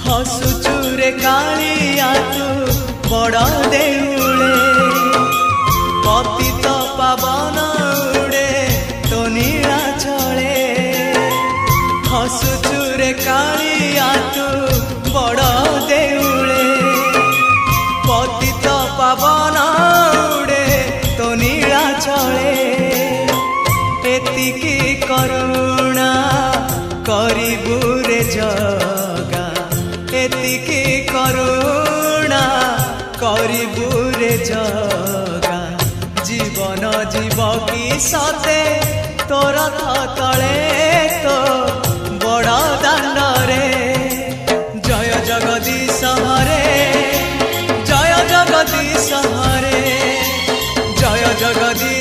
हसुचुरे कालिया तू बड़ देउले पतित पावन उड़े तो नीला चले हसुचुरे कालिया तू बड़ देउले पतित पावन उड़े तो नीला चले एतिकी करुणा करिबु रे जगा एतिकी करुणा करिबु रे जगा जीवन जीव की सते तोर तले तो बड़ दांड रे जय जगदीश हरे जय जगदीश हरे जय जगदीश